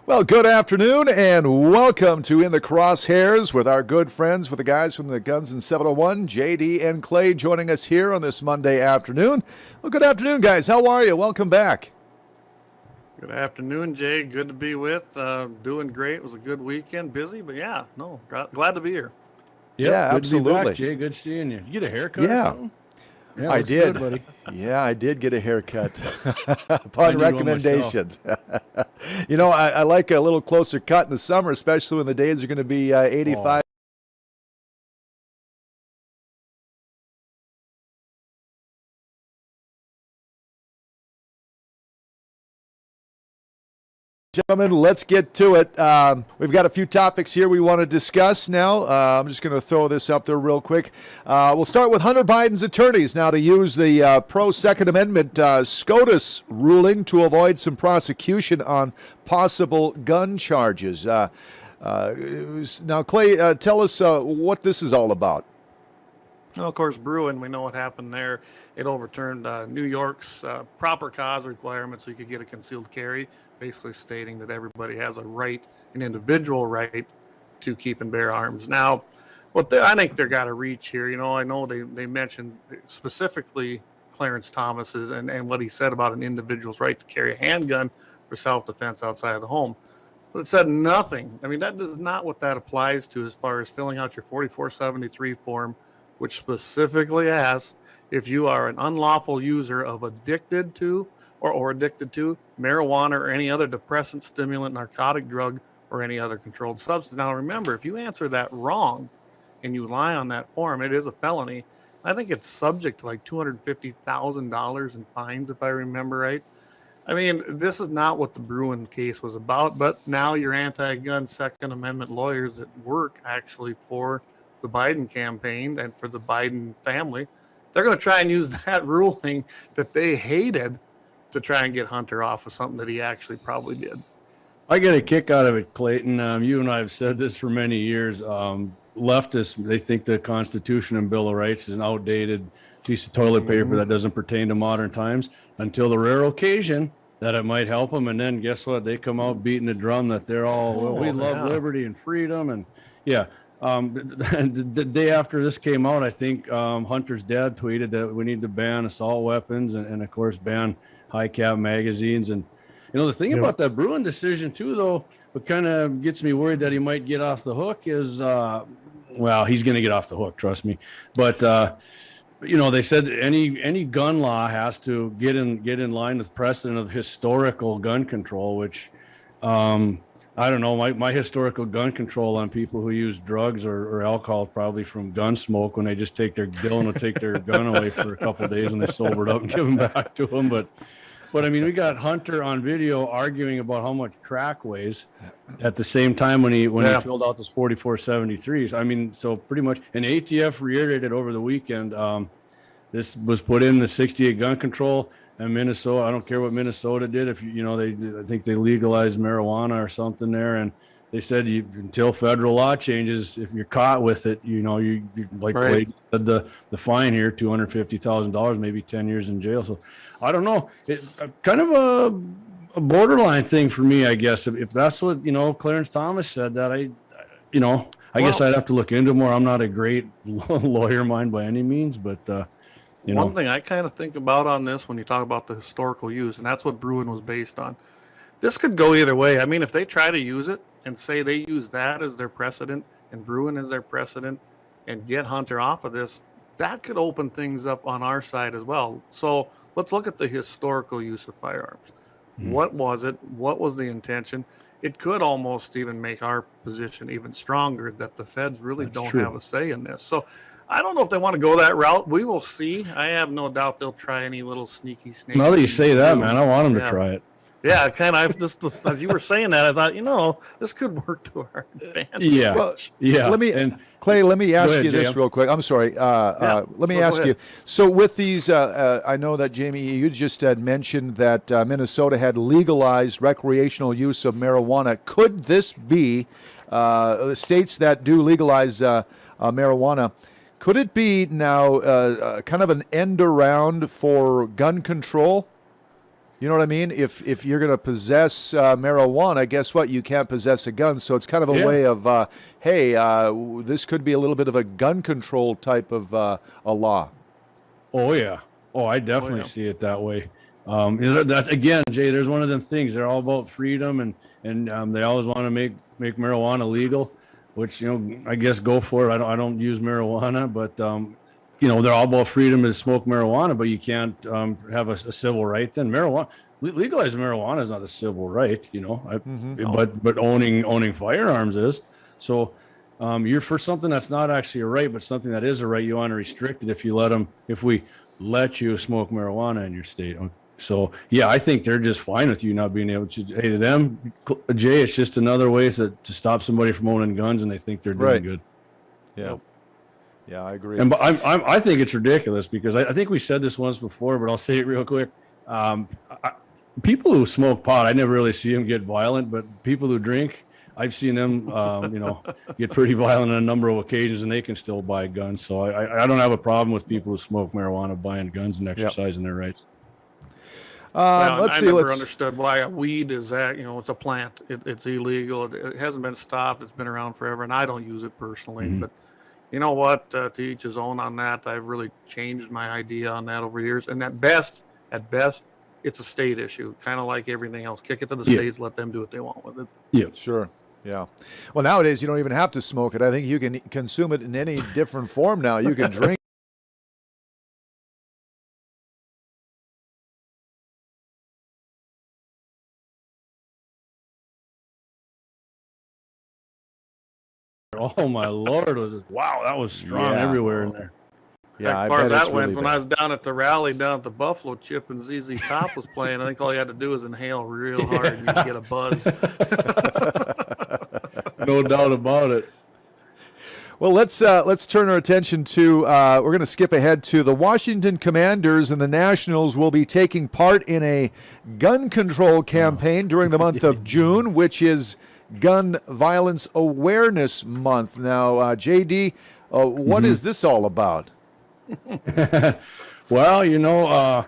Well, good afternoon and welcome to In The Crosshairs with our good friends, with the guys from the Guns in 701, JD and Clay joining us here on this Monday afternoon. Well, good afternoon, guys. How are you? Welcome back. Good afternoon, Jay. Good to be with. Doing great. It was a good weekend. Busy, but glad to be here. Yep, yeah, good absolutely. To be back, Jay, good seeing you. You get a haircut or something? Yeah, I did. Good, buddy. Yeah, I did get a haircut upon recommendations. You know, I like a little closer cut in the summer, especially when the days are going to be 85. Gentlemen, let's get to it. We've got a few topics here we want to discuss now. I'm just going to throw this up there real quick. We'll start with Hunter Biden's attorneys now to use the pro-Second Amendment SCOTUS ruling to avoid some prosecution on possible gun charges. Now, Clay, tell us what this is all about. Well, of course, Bruen, we know what happened there. It overturned New York's proper cause requirement so you could get a concealed carry, basically stating that everybody has a right, an individual right, to keep and bear arms. Now, I think they're got to reach here. You know, I know they mentioned specifically Clarence Thomas's and what he said about an individual's right to carry a handgun for self-defense outside of the home. But it said nothing. I mean, that is not what that applies to as far as filling out your 4473 form, which specifically asks if you are an unlawful user of addicted to marijuana or any other depressant, stimulant, narcotic drug, or any other controlled substance. Now, remember, if you answer that wrong and you lie on that form, it is a felony. I think it's subject to like $250,000 in fines, if I remember right. I mean, this is not what the Bruen case was about, but now your anti-gun Second Amendment lawyers that work actually for the Biden campaign and for the Biden family, they're going to try and use that ruling that they hated to try and get Hunter off of something that he actually probably did. I get a kick out of it, Clayton. You and I have said this for many years. Leftists, they think the Constitution and Bill of Rights is an outdated piece of toilet paper that doesn't pertain to modern times, until the rare occasion that it might help them. And then guess what? They come out beating the drum that they're all, we love liberty and freedom. And the day after this came out, I think Hunter's dad tweeted that we need to ban assault weapons and of course, ban high cap magazines. And you know, the thing about that Bruen decision too, though, what kind of gets me worried that he might get off the hook is, well, he's going to get off the hook, trust me. But you know, they said any gun law has to get in line with precedent of historical gun control, which I don't know. My historical gun control on people who use drugs or alcohol probably from gun smoke, when they just take their Dylan will take their gun away for a couple of days when they sobered up and give them back to them. But I mean, we got Hunter on video arguing about how much crack weighs at the same time when he filled out those 4473s. I mean, so pretty much, and ATF reiterated over the weekend, this was put in the 68 gun control. And Minnesota, I don't care what Minnesota did. If I think they legalized marijuana or something there, and they said until federal law changes, if you're caught with it, you like Clay said, the fine here, $250,000, maybe 10 years in jail. So I don't know. It's kind of a borderline thing for me, I guess. If that's what Clarence Thomas said, that I guess I'd have to look into more. I'm not a great lawyer mind by any means, but. One thing I kind of think about on this when you talk about the historical use, and that's what Bruen was based on. This could go either way. I mean, if they try to use it and say they use that as their precedent and Bruen as their precedent and get Hunter off of this, that could open things up on our side as well. So let's look at the historical use of firearms. What was it? What was the intention? It could almost even make our position even stronger that the feds really don't have a say in this. So I don't know if they want to go that route. We will see. I have no doubt they'll try any little sneaky snake. Now that you say that, man, I want them to try it. Yeah, kind of. Just as you were saying that, I thought, this could work to our advantage. Yeah, well, Clay, let me ask you this real quick. I'm sorry. Let me ask you. So with these, I know that, Jamie, you just had mentioned that Minnesota had legalized recreational use of marijuana. Could this be the states that do legalize marijuana? Could it be now kind of an end around for gun control? You know what I mean? If you're going to possess marijuana, guess what? You can't possess a gun. So it's kind of a way of, hey, this could be a little bit of a gun control type of a law. Oh yeah. Oh, I definitely see it that way. That's again, Jay. There's one of them things. They're all about freedom, and they always want to make marijuana legal, which I guess go for it. I don't use marijuana, but they're all about freedom to smoke marijuana, but you can't have a civil right. Then legalized marijuana is not a civil right, but owning firearms is. So you're for something that's not actually a right, but something that is a right. You want to restrict it if we let you smoke marijuana in your state. So yeah, I think they're just fine with you not being able to. Hey, to them, Jay, it's just another way to stop somebody from owning guns, and they think they're doing good. Yeah. Yeah, I agree. And I think it's ridiculous because I think we said this once before, but I'll say it real quick. People who smoke pot, I never really see them get violent, but people who drink, I've seen them, get pretty violent on a number of occasions, and they can still buy guns. So I don't have a problem with people who smoke marijuana buying guns and exercising their rights. I never understood why a weed is that. It's a plant. It's illegal. It hasn't been stopped. It's been around forever, and I don't use it personally. Mm-hmm. But you know what? To each his own on that. I've really changed my idea on that over the years. And at best, it's a state issue, kind of like everything else. Kick it to the states, let them do what they want with it. Yeah, sure. Yeah. Well, nowadays you don't even have to smoke it. I think you can consume it in any different form now. You can drink. Oh my Lord! Wow, that was strong everywhere in there. Yeah, as far as that went, when I was down at the rally down at the Buffalo, Chip and ZZ Top was playing. I think all you had to do was inhale real hard and you could get a buzz. No doubt about it. Well, let's turn our attention to. We're going to skip ahead to the Washington Commanders and the Nationals will be taking part in a gun control campaign during the month of June, which is Gun Violence Awareness Month. Now, JD, what is this all about? Well,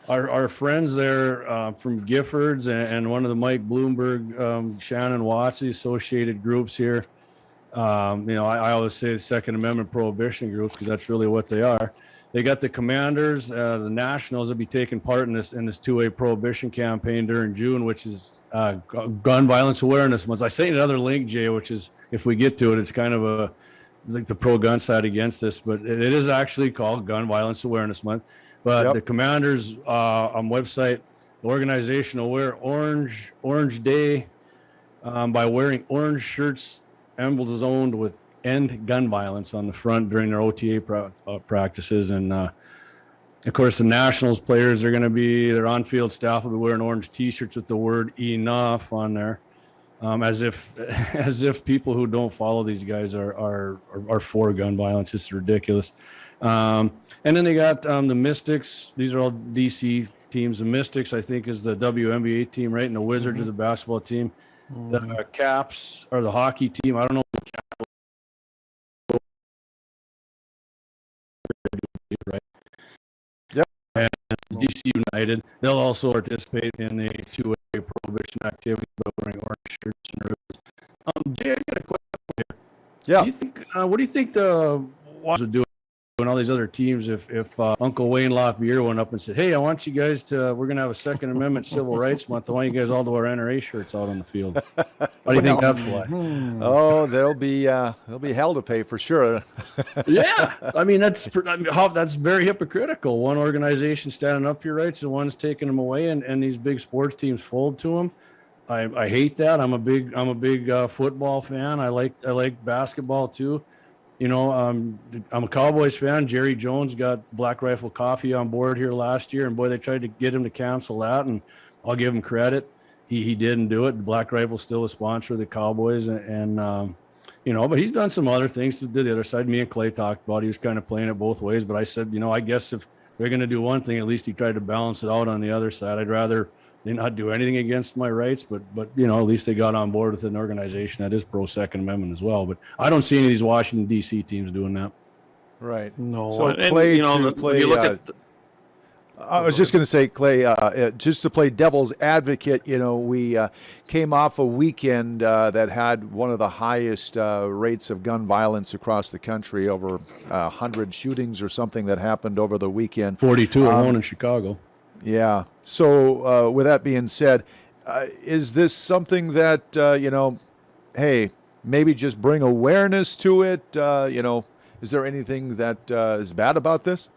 our friends there from Giffords and one of the Mike Bloomberg, Shannon Watts, the associated groups here. I always say the Second Amendment prohibition groups because that's really what they are. They got the Commanders, the Nationals will be taking part in this two-way prohibition campaign during June, which is Gun Violence Awareness Month. I sent you another link, Jay, which is, if we get to it, it's kind of the pro-gun side against this, but it is actually called Gun Violence Awareness Month. But the Commanders on website, the organization will wear Orange Day by wearing orange shirts emblazoned with End Gun Violence on the front during their OTA practices. And of course, the Nationals players are going to be, their on-field staff will be wearing orange T-shirts with the word enough on there. As if people who don't follow these guys are for gun violence. It's ridiculous. And then they got the Mystics. These are all DC teams. The Mystics, I think, is the WNBA team, right? And the Wizards are the basketball team. The Caps are the hockey team. I don't know if the Caps, right? Yep. And DC United, they'll also participate in a two-way prohibition activity by wearing orange shirts and ribbons. Jay, I got a question here. Yeah. What do you think the Wasps would do and all these other teams if Uncle Wayne Lapierre went up and said, "Hey, I want you guys we're going to have a Second Amendment Civil Rights Month. I want you guys all to wear NRA shirts out on the field." How do you think that'd fly? Oh, there'll be hell to pay for sure. Yeah, I mean that's very hypocritical. One organization standing up for your rights and one's taking them away, and these big sports teams fold to them. I hate that. I'm a big football fan. I like basketball too. I'm a Cowboys fan. Jerry Jones got Black Rifle Coffee on board here last year, and boy, they tried to get him to cancel that, and I'll give him credit. He didn't do it. Black Rifle's still a sponsor of the Cowboys, and but he's done some other things to the other side. Me and Clay talked about he was kind of playing it both ways, but I said, I guess if they're going to do one thing, at least he tried to balance it out on the other side. I'd rather they not do anything against my rights, but at least they got on board with an organization that is pro Second Amendment as well. But I don't see any of these Washington D.C. teams doing that. Right. No. So and, play I was just going to say, Clay, just to play devil's advocate, we came off a weekend that had one of the highest rates of gun violence across the country, over 100 shootings or something that happened over the weekend. 42 alone in Chicago. Yeah. So with that being said, is this something that, hey, maybe just bring awareness to it? Is there anything that is bad about this?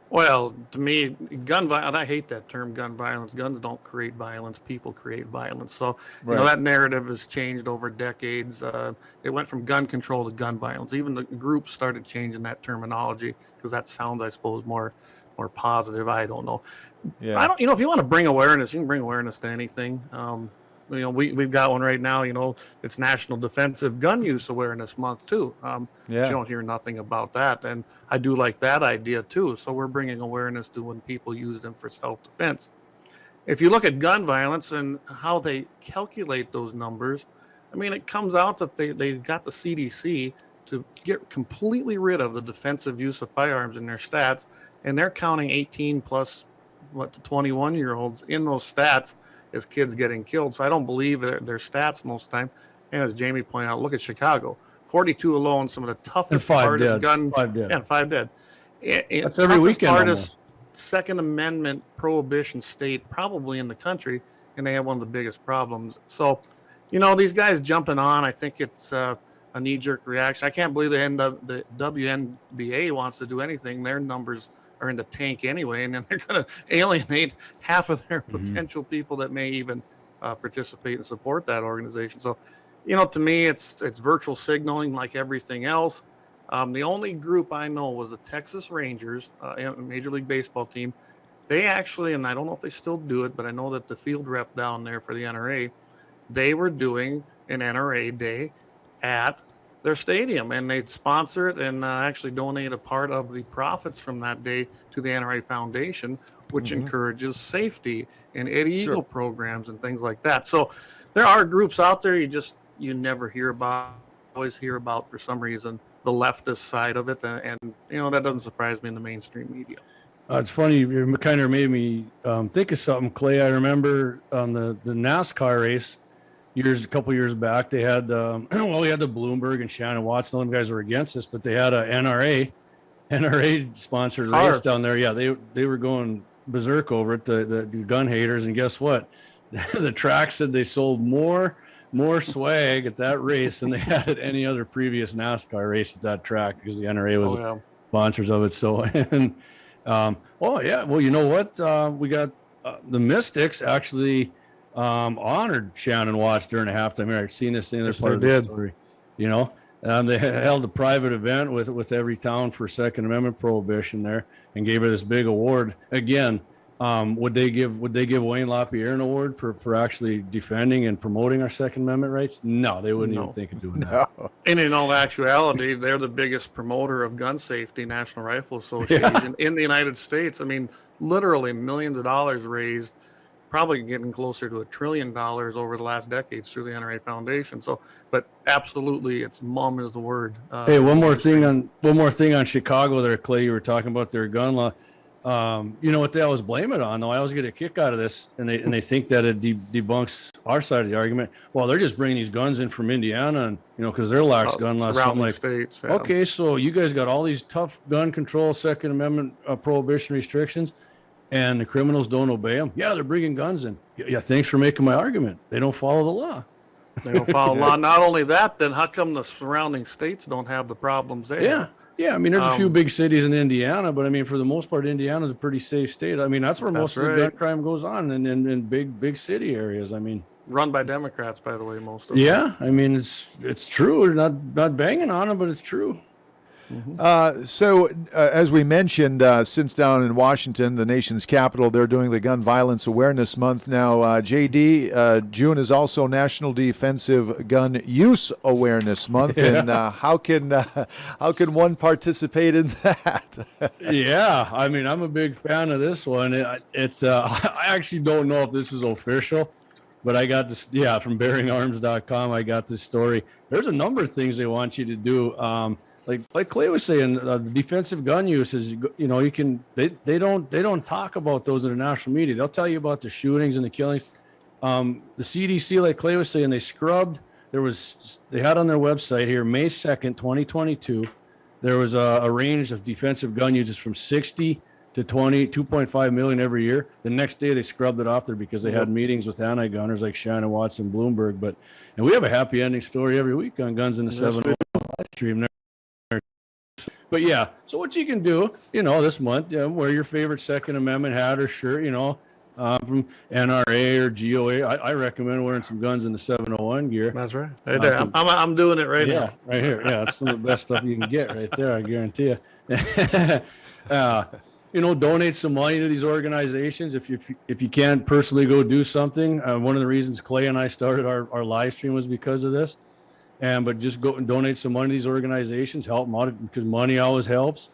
Well, to me, gun violence, and I hate that term, gun violence. Guns don't create violence. People create violence. So, that narrative has changed over decades. It went from gun control to gun violence. Even the groups started changing that terminology because that sounds, I suppose, more positive. I don't know. Yeah. I don't. If you want to bring awareness, you can bring awareness to anything. We've got one right now. It's National Defensive Gun Use Awareness Month too. You don't hear nothing about that, and I do like that idea too. So we're bringing awareness to when people use them for self-defense. If you look at gun violence and how they calculate those numbers, it comes out that they got the CDC to get completely rid of the defensive use of firearms in their stats, and they're counting 18 plus to 21-year-olds in those stats as kids getting killed. So I don't believe their stats most of the time. And as Jamie pointed out, look at Chicago. 42 alone, some of the toughest, hardest gun. 5 dead. Yeah, 5 dead. That's every weekend hardest Second Amendment prohibition state probably in the country, and they have one of the biggest problems. So, these guys jumping on, I think it's a knee-jerk reaction. I can't believe the WNBA wants to do anything. Their numbers are in the tank anyway, and then they're going to alienate half of their potential people that may even participate and support that organization. So, to me, it's virtual signaling like everything else. The only group I know was the Texas Rangers, a Major League Baseball team. They actually, and I don't know if they still do it, but I know that the field rep down there for the NRA, they were doing an NRA day at their stadium, and they'd sponsor it and actually donate a part of the profits from that day to the NRA Foundation, which encourages safety and Eddie Eagle programs and things like that. So there are groups out there you never hear about, always hear about for some reason, the leftist side of it, and that doesn't surprise me in the mainstream media. It's funny, you kind of made me think of something, Clay. I remember on the NASCAR race, a couple years back, they had we had the Bloomberg and Shannon Watson. Them guys were against us, but they had a NRA sponsored race down there. Yeah, they were going berserk over it, the gun haters. And guess what? The track said they sold more swag at that race than they had at any other previous NASCAR race at that track, because the NRA was sponsors of it. So and well, you know what? We got the Mystics actually honored Shannon Watts during a halftime here. I've seen this in their part of the story. They held a private event with every town for Second Amendment prohibition there, and gave her this big award. Again, would they give Wayne LaPierre an award for actually defending and promoting our Second Amendment rights? No, they wouldn't even think of doing that. And in all actuality, they're the biggest promoter of gun safety, National Rifle Association, in the United States. Literally millions of dollars raised, probably getting closer to $1 trillion over the last decades through the NRA Foundation. So, but absolutely, it's mom is the word. Hey, one more thing on Chicago there, Clay. You were talking about their gun law. What they always blame it on, though. I always get a kick out of this, and they think that it debunks our side of the argument. Well, they're just bringing these guns in from Indiana, and because they're lax gun laws. So I'm like, states, okay, so you guys got all these tough gun control, Second Amendment prohibition restrictions, and the criminals don't obey them. Yeah, they're bringing guns in. Yeah, thanks for making my argument. They don't follow the law. They don't follow the law. Not only that, then how come the surrounding states don't have the problems there? Yeah. There's a few big cities in Indiana, but for the most part, Indiana's a pretty safe state. That's where most of the gun crime goes on, and in big city areas. Run by Democrats, by the way, most of them. Yeah, it's true. We're not banging on them, but it's true. So, as we mentioned, since down in Washington, the nation's capital, they're doing the Gun Violence Awareness Month now. JD, June is also National Defensive Gun Use Awareness Month, and how can one participate in that? Yeah, I'm a big fan of this one. I actually don't know if this is official, but I got this. Yeah, from BearingArms.com, I got this story. There's a number of things they want you to do. like Clay was saying, the defensive gun use is, they don't talk about those in the national media. They'll tell you about the shootings and the killings. The CDC, like Clay was saying, they had on their website here, May 2nd, 2022, there was a range of defensive gun uses from 60 to 2.5 million every year. The next day they scrubbed it off there because they had meetings with anti-gunners like Shannon Watson, Bloomberg. And we have a happy ending story every week on Guns in the 701 live stream. But yeah, so what you can do, this month, wear your favorite Second Amendment hat or shirt, from NRA or GOA. I recommend wearing some Guns in the 701 gear. That's right. Right there. I'm doing it right now. Right here. Yeah, it's some of the best stuff you can get right there, I guarantee you. Donate some money to these organizations if you can't personally go do something. One of the reasons Clay and I started our live stream was because of this. But just go and donate some money to these organizations, help them out, because money always helps.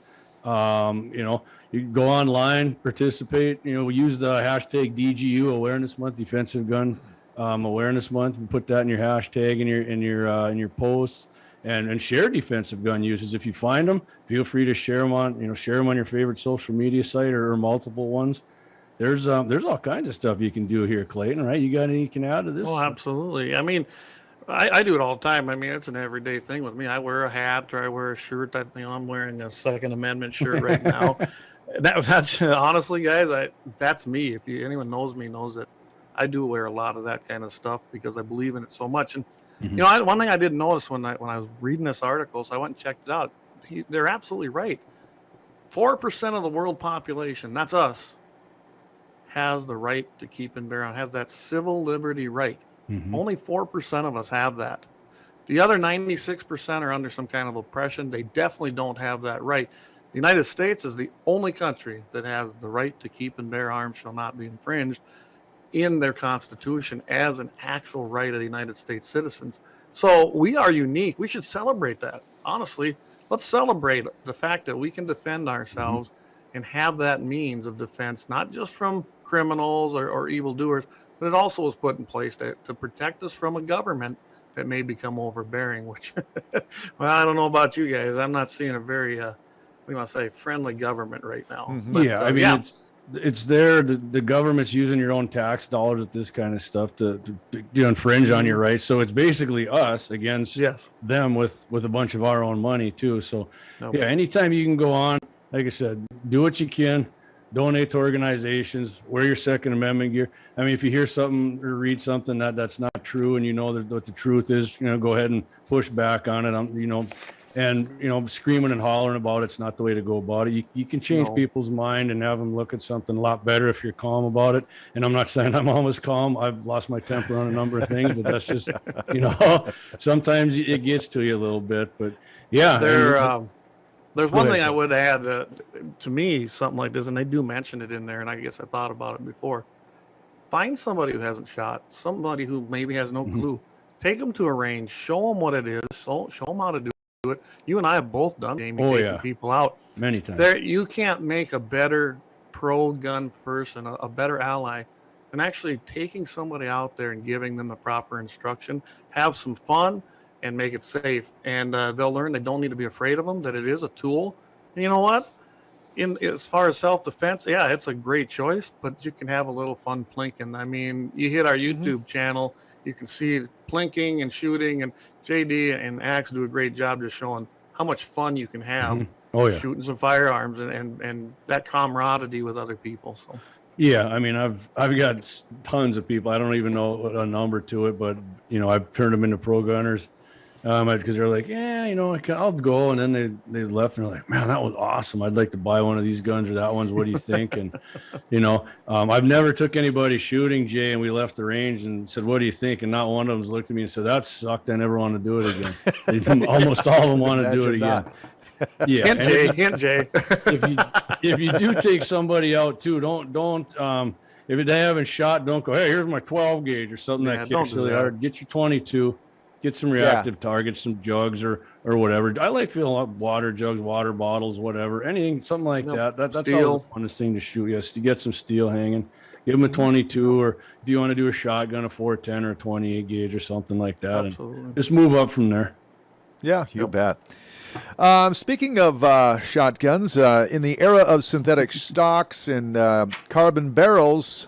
You can go online, participate, use the hashtag DGU Awareness Month, Defensive Gun Awareness Month, and put that in your hashtag in your posts, and share defensive gun uses. If you find them, feel free to share them on your favorite social media site or multiple ones. There's all kinds of stuff you can do here, Clayton, right? You got anything you can add to this? Oh, absolutely. I mean, I do it all the time. I mean, it's an everyday thing with me. I wear a hat or I wear a shirt. I'm wearing a Second Amendment shirt right now. That's honestly, guys, that's me. If anyone knows me, knows that I do wear a lot of that kind of stuff because I believe in it so much. And one thing I didn't notice when I was reading this article, so I went and checked it out. They're absolutely right. 4% of the world population, that's us, has the right to keep and bear arms, has that civil liberty right. Only 4% of us have that. The other 96% are under some kind of oppression. They definitely don't have that right. The United States is the only country that has the right to keep and bear arms shall not be infringed in their Constitution as an actual right of the United States citizens. So we are unique. We should celebrate that. Honestly, let's celebrate the fact that we can defend ourselves and have that means of defense, not just from criminals or evildoers, but it also was put in place to protect us from a government that may become overbearing, which, well, I don't know about you guys. I'm not seeing a very, friendly government right now. But, it's there. The government's using your own tax dollars at this kind of stuff to infringe on your rights. So it's basically us against them with a bunch of our own money too. So anytime you can go on, like I said, do what you can. Donate to organizations, wear your Second Amendment gear. I mean, if you hear something or read something that's not true and what the truth is, go ahead and push back on it. And screaming and hollering about it's not the way to go about it. You can change people's mind and have them look at something a lot better if you're calm about it. And I'm not saying I'm always calm. I've lost my temper on a number of things, but that's just, sometimes it gets to you a little bit. But yeah. There's one thing I would add to me, something like this, and they do mention it in there, and I guess I thought about it before. Find somebody who hasn't shot, somebody who maybe has no clue. Take them to a range, show them what it is, show them how to do it. You and I have both done Jamie, taking people out many times. You can't make a better pro-gun person, a better ally, than actually taking somebody out there and giving them the proper instruction. Have some fun and make it safe, and they'll learn they don't need to be afraid of them, that it is a tool. And you know what? As far as self-defense, it's a great choice, but you can have a little fun plinking. I mean, you hit our YouTube channel, you can see plinking and shooting, and JD and Axe do a great job just showing how much fun you can have shooting some firearms and that camaraderie with other people. So. Yeah, I mean, I've got tons of people. I don't even know a number to it, but I've turned them into pro gunners. Because they're like, I'll go, and then they left and they're like, man, that was awesome. I'd like to buy one of these guns or that one's. What do you think? And I've never took anybody shooting, Jay, and we left the range and said, what do you think? And not one of them looked at me and said, that sucked. I never want to do it again. Almost all of them want to do it again. Yeah, hint, Jay. if you do take somebody out too, don't if they haven't shot, don't go, hey, here's my 12 gauge or something that kicks really hard. Get your 22. Get some reactive targets, some jugs or whatever. I like filling up water jugs, water bottles, whatever, anything, something like that. That's always the funnest thing to shoot. Yes, you get some steel hanging. Give them a 22, or if you want to do a shotgun, a 410 or a 28 gauge or something like that. Absolutely. And just move up from there. Yeah, you bet. Speaking of shotguns, in the era of synthetic stocks and carbon barrels,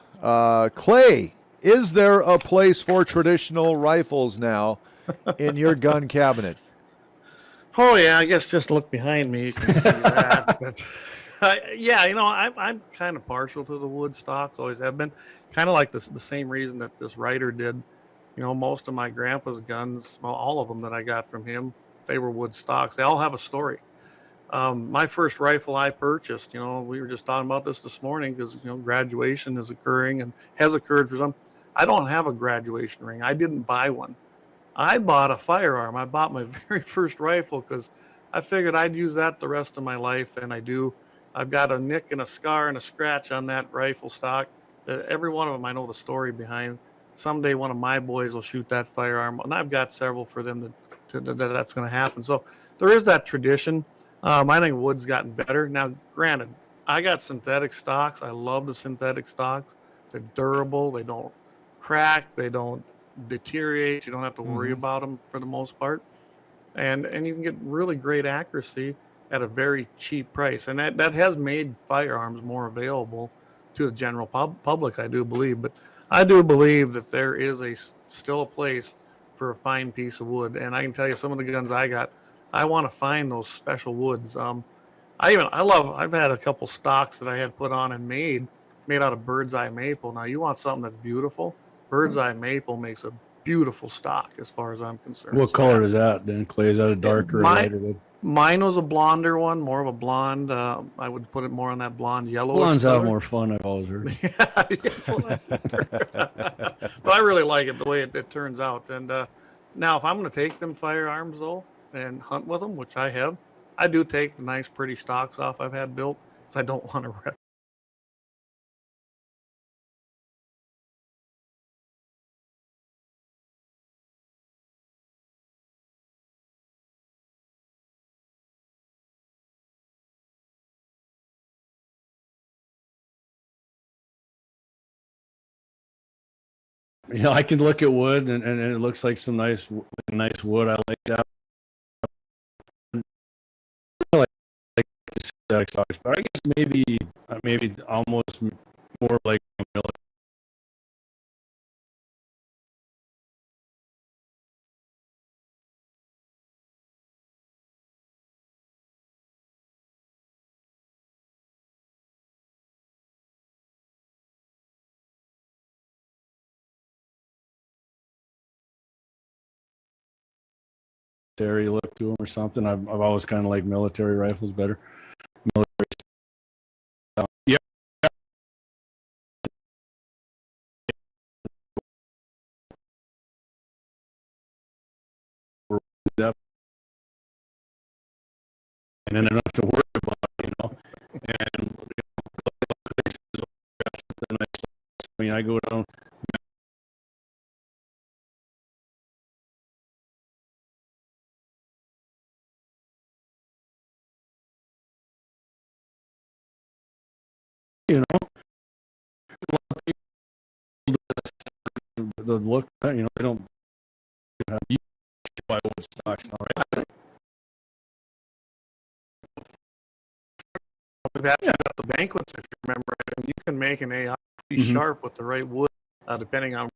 Clay, is there a place for traditional rifles now in your gun cabinet? Oh yeah, I guess just look behind me, you can see that. But yeah, I'm kind of partial to the wood stocks. Always have been. Kind of like the same reason that this writer did. Most of my grandpa's guns, well, all of them that I got from him, they were wood stocks. They all have a story. My first rifle I purchased, we were just talking about this morning because graduation is occurring and has occurred for some. I don't have a graduation ring. I didn't buy one. I bought a firearm. I bought my very first rifle because I figured I'd use that the rest of my life, and I do. I've got a nick and a scar and a scratch on that rifle stock. Every one of them I know the story behind. Someday one of my boys will shoot that firearm, and I've got several for them that's going to happen. So there is that tradition. I think wood's gotten better. Now, granted, I got synthetic stocks. I love the synthetic stocks. They're durable. They don't crack. They don't deteriorate. You don't have to worry about them for the most part, and you can get really great accuracy at a very cheap price, and that has made firearms more available to the general public, I do believe. But I do believe that there is still a place for a fine piece of wood, and I can tell you some of the guns I got, I want to find those special woods. I've had a couple stocks that I had put on and made out of bird's eye maple. Now you want something that's beautiful. Bird's eye maple makes a beautiful stock as far as I'm concerned. What color is that then, Clay? Is that a darker or lighter wood? Mine was a blonder one, more of a blonde. I would put it more on that blonde yellow. Blondes have more fun, I've always heard. But I really like it the way it turns out. And now if I'm going to take them firearms though and hunt with them, which I have, I do take the nice pretty stocks off I've had built because I don't want to wreck. I can look at wood and it looks like some nice wood. I like that. I like the synthetic stocks, but I guess maybe almost more like military look to them or something. I've always kind of liked military rifles better. Military. Yeah. And then enough to worry about, and I mean, I go down. The look, they don't have buy wood stocks now, right? We've had at the banquets, if you remember, and you can make an AI pretty sharp with the right wood, depending on